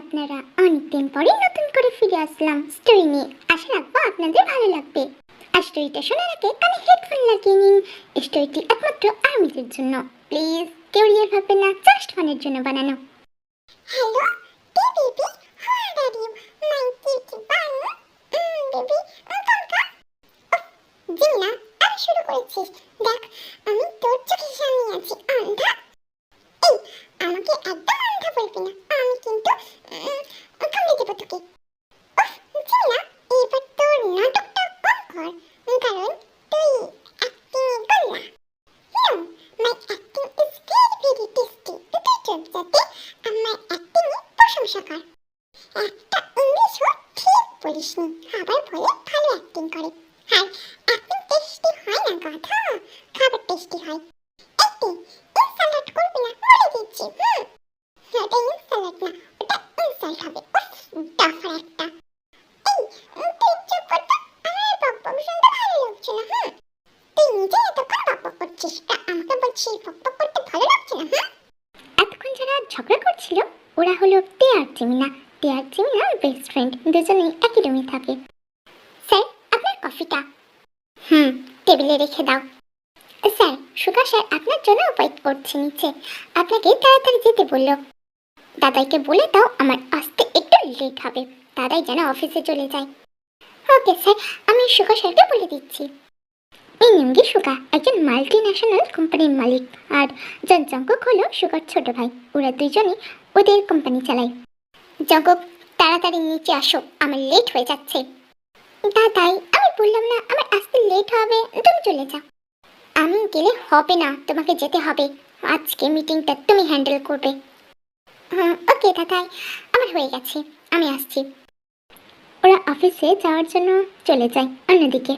আপনারা অনেকদিন পরে নতুন করে ফিরে আসলাম স্টোরি নিয়ে। আশা রাখবো আপনাদের ভালো লাগবে। আর স্টোরিটা শোনার আগে কানে হেডফোন লাগিয়ে নিন। স্টোরিটি একমাত্র আর্মিদের জন্য। প্লিজ কেউ রিয়েল ভাববেন না, জাস্ট ফানের জন্য বানানো। Hello baby, how are you my cutie Banu? Baby Jina, আমি শুরু করেছিস। দেখ, আমি তোর চোখের সামনে আছি, অন্ধা। এই, আমাকে একদম অন্ধা বলবি না, আমি কিন্তু কামড়ে দেবো তোকে। জিনা, এবার তোর নাটকটা কম কর, কারণ তুই অ্যাক্টিং করলা। No, my acting is very tasty. তুই চুপচাপে আমার অ্যাক্টিং প্রশংসা কর। একটা ইংলিশও ঠিক বলিসনি, আবার বলে ভালো অ্যাক্টিং করে। আর অ্যাক্টিং টেস্টি হয় না গাধা, খাবার টেস্টি হয়। একটি ইনসাল্ট করবি না, বলে দিচ্ছি। ওটা ইনসাল্ট না, ওটা ইনসাল্ট হবে। ডাফার একটা। এই, তুই চুপ কর তো, আমার বকবক শুনতে ভালো লাগছে না। তুই নিজে এতক্ষণ বকবক করছিস, আমাকে বলছিস বকবক করতে ভালো লাগছে না। এতক্ষণ যারা ঝগড়া করছিল ওরা হলো তে আর জিমিনা। তে আর জিমিনার বেস্ট ফ্রেন্ড, দুজনেই একই রুমে থাকে। স্যার, আপনার কফিটা। টেবিলে রেখে দাও। স্যার, সুগা স্যার আপনার জন্য ওয়েট করছে নিচে, আপনাকে তাড়াতাড়ি যেতে বলল। দাদাইকে বলে দাও আমার আসতে একটু লেট হবে, দাদাই যেন অফিসে চলে যায়। ওকে স্যার, আমি সুগা স্যারকে বলে দিচ্ছি। এই নিমগি সুগা একজন মাল্টি ন্যাশনাল কোম্পানির মালিক, আর জঙ্কক হলো সুগার ছোট ভাই। ওরা দুজনে ওদের কোম্পানি চালায়। জঙ্কক, তাড়াতাড়ি নিচে আসো, আমার লেট হয়ে যাচ্ছে। দাদাই, আমি বললাম না আমার আসতে লেট হবে, তুমি চলে যাও। আমি গেলে হবে না, তোমাকে যেতে হবে। আজকে মিটিংটা তুমি হ্যান্ডেল করবে। ওকে দাদাই, আমার হয়ে গেছে, আমি আসছি। ওরা অফিসে যাওয়ার জন্য চলে যায়। অন্যদিকে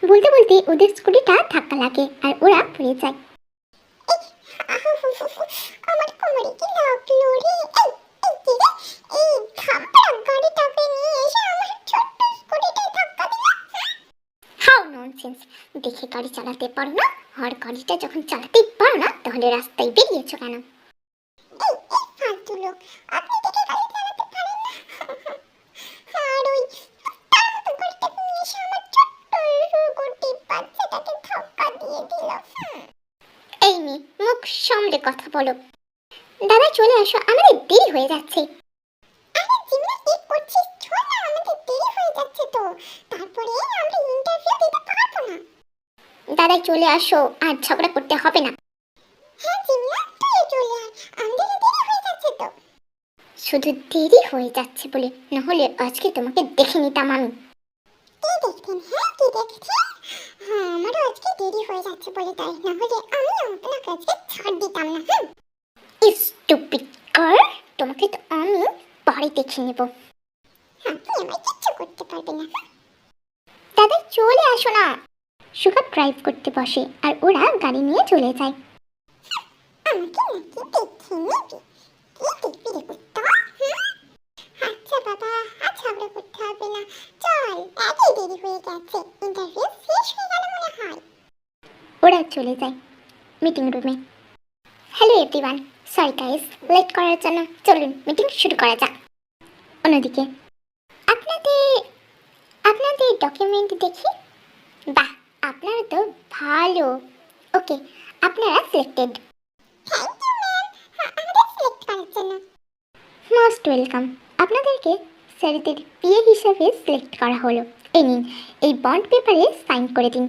বলতে বলতে ওদের স্কুটিটা ধাক্কা লাগে আর ওরা পড়ে যায়। আমার কোমরে কি লাগলো রে? এই থামড়া গাড়িটাকে নিয়ে এসে আমার ছোট্ট স্কুটিটায় ধাক্কা দিল। হাউ ননসেন্স, দেখে গাড়ি চালাতে পারো না? আর গাড়িটা যখন চালাতেই পারো না তাহলে রাস্তায় বেরিয়েছো কেন? এই ফালতু লোক, আপনি দেখে গাড়ি চালাতে পারেন না? আর ওই গাড়িটাকে নিয়ে এসে আমার ছোট্ট স্কুটি বাচ্চাটাকে ধাক্কা দিয়ে দিল। এই মেয়ে, মুখ সামলে কথা বলো। দাদা চলে আসো, আমাদের দেরি হয়ে যাচ্ছে। আরে জিমিনা, কি করছিস? চল না, আমাদের দেরি হয়ে যাচ্ছে তো, তারপরে আমরা ইন্টারভিউ দিতে পারবো না। দাদা চলে আসো, আর ঝগড়া করতে হবে না। হ্যাঁ জিমিনা, তুই চলে আয়, আমাদের দেরি হয়ে যাচ্ছে তো। শুধু দেরি হয়ে যাচ্ছে বলে, না হলে আজকে তোমাকে দেখে নিতাম আমি। কি দেখতেন? হ্যাঁ কি দেখছেন? হ্যাঁ, আমারও আজকে দেরি হয়ে যাচ্ছে বলে তাই, না হলে আমি আপনাকে আজকে ছাড় দিতাম না। স্টুপিড গার্ল, তোমাকে তো আমি পরে দেখে নেব। আপনি আমায় কিচ্ছু করতে পারবেন না। দাদা চলে আসো না। সুগা ড্রাইভ করতে বসে আর ওরা গাড়ি নিয়ে চলে যায়। আমাকে নাকি দেখে নিবি? কি দেখবি রে কুত্তা? আচ্ছা বাবা, আর ঝগড়া করতে হবে না, চল, এতই দেরি হয়ে গেছে, ইন্টারভিউ শেষ হয়ে গেল মনে হয়। ওরা চলে যায় মিটিং রুমে। Hello everyone, sorry guys late করার জন্য, চলুন মিটিং শুরু করা যাক। অন্যদিকে আপনাদের আপনাদের ডকুমেন্ট দেখি। বাহ, আপনারা তো ভালো। ওকে, আপনারা সিলেক্টেড। থ্যাংক ইউ ম্যাম, আমাদের সিলেক্ট করার জন্য। Most welcome. আপনাদেরকে স্যারদের পিএ হিসাবে সিলেক্ট করা হলো। এই নিন, এই বন্ড পেপারে সাইন করে দিন।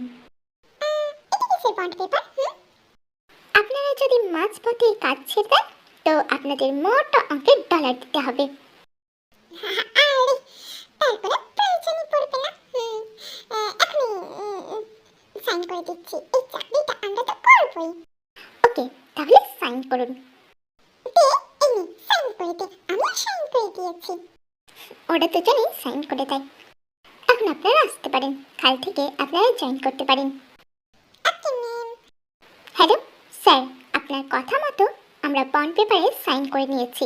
এটা কিসের বন্ড পেপার? আপনারা যদি মাঝপথে কাজ ছেড়ে দেন তো আপনাদের মোটা অঙ্কের ডলার দিতে হবে। তারপরে দিচ্ছি, এই চাকরিটা আমরা তো করবই। ওকে, তাহলে সাইন করুন। দে, এমনি সাইন করে দে। আমি সাইন করে দিয়েছি। ওরা দুজনেই সাইন করে দেয়। এখন আপনারা আসতে পারেন, কাল থেকে আপনারা জয়েন করতে পারেন। হ্যালো স্যার, আপনার কথা মতো আমরা বন্ড পেপারে সাইন করে নিয়েছি।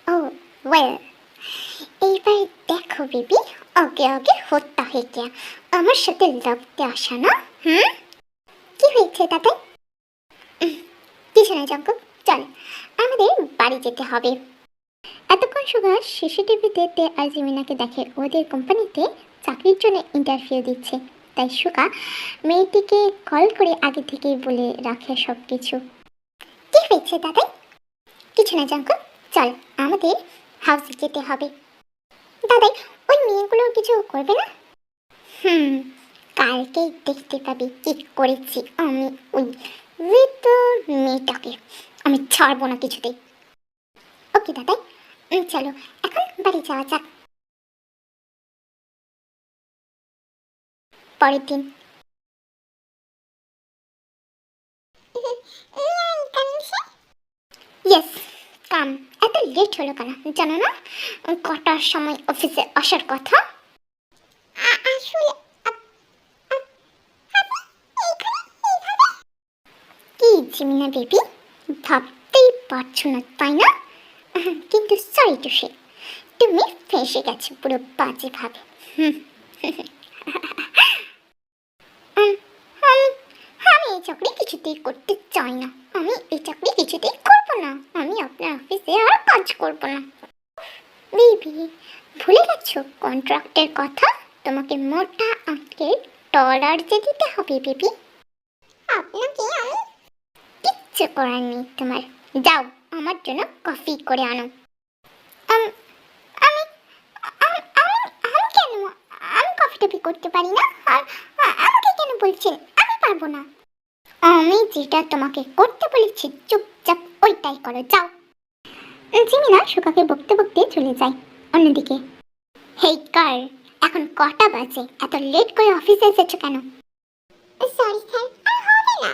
ও ওয়েল, এইবার দেখো বেবি, ওকে ওকে হত্যা হয়ে গিয়া আমার সাথে লাগতে আসা না। কি হয়েছে তাতে? কিছু না জঙ্কুক, চল আমাদের বাড়ি যেতে হবে। এতক্ষণ সুভাষ সিসিটিভিতে তে আর জিমিনাকে দেখে ওদের কোম্পানিতে চাকরির জন্য ইন্টারভিউ দিচ্ছে, তাই সুকা মেয়েটিকে কল করে আগে থেকেই বলে রাখে সব কিছু। কি হয়েছে দাদাই? কিছু না জঙ্কুক, চল আমাদের হাউসে যেতে হবে। দাদাই, ওই মেয়েগুলো কিছু করবে না? কালকেই দেখতে পাবি কি করেছি আমি ওই মেয়েটাকে। আমি ছাড়বো না কিছুতেই। ওকে দাদাই, চলো এখন বাড়ি যাওয়া যাক। পরের দিন। Yes come. এত লেট হলো কেন জানো না? কটার সময় অফিসে আসার কথা? আসলে কি জিমিনা বেবি, ভাবতেই পারছো না তাই না? কিন্তু সরি টু সে, তুমি ফেসে গেছো পুরো বাজে ভাবে। আমি এই চাকরি কিছুতেই করতে চাই না। আমি এই চাকরি কিছুতেই করবো না। আমি আপনার অফিসে আর কাজ করবো না। বেবি, ভুলে গেছো কন্ট্রাক্টের কথা? তোমাকে মোটা অঙ্কের ডলার যে দিতে হবে বেবি। আপনাকে আমি কিচ্ছু করার নেই তোমার। যাও আমার জন্য কফি করে আনো। আমি আমি আমি কেন? আমি কফি টফি করতে পারি না। আর আমাকে কেন বলছেন আমি পারবো না? আমি যেটা তোমাকে করতে বলেছি চুপচাপ ওইটাই করো, যাও। জিমিনা সুকাকে বকতে বকতে চলে যায়। অন্যদিকে, হেই কার, এখন কটা বাজে? এত লেট করে অফিসে এসেছো কেন? সরি স্যার, আর হবে না।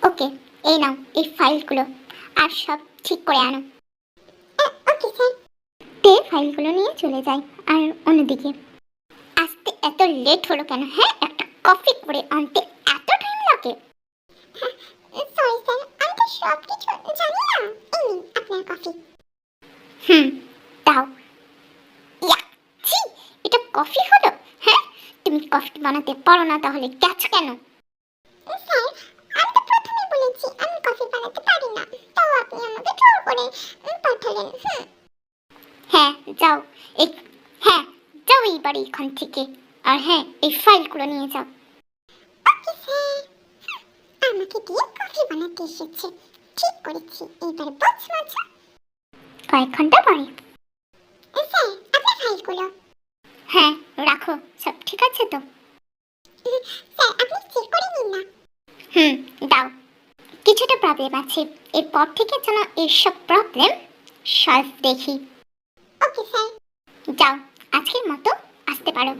ওকে, এই নাও এই ফাইলগুলো, আর সব ঠিক করে আনো। Okay sir. তে ফাইলগুলো নিয়ে চলে যায়। আর অন্যদিকে, আসতে এত লেট হলো কেন? হ্যাঁ, একটা কফি করে আনতে এত টাইম লাগে? সরি স্যার, আমি তো সব কিছু জানি না। এই নিন আপনার কফি। দাও। ইয়াচ্ছি, এটা কফি হলো? হ্যাঁ, তুমি কফি বানাতে পারো না তাহলে গেছো কেন? স্যার, আমি তো প্রথমে বলেছি আমি কফি বানাতে পারি না, তাও আপনি আমাকে জোর করে পাঠালেন। হ্যাঁ যাও, এই হ্যাঁ যাও এইবার এখান থেকে। আর হ্যাঁ, এই ফাইলগুলো নিয়ে যাও। Okay sir. আমাকে দিয়ে কফি বানাতে এসেছে, ঠিক করেছি, এইবার বস মজা। কয়েক ঘন্টা পরে। স্যার, আপনার ফাইলগুলো। হ্যাঁ রাখো, সব ঠিক আছে তো? স্যার, আপনি চেক করে নিন না। দাও। কিছুটা প্রবলেম আছে, এরপর থেকে যেন এইসব প্রবলেম সলভ দেখি। Okay sir. যাও, আজকের মতো আসতে পারো।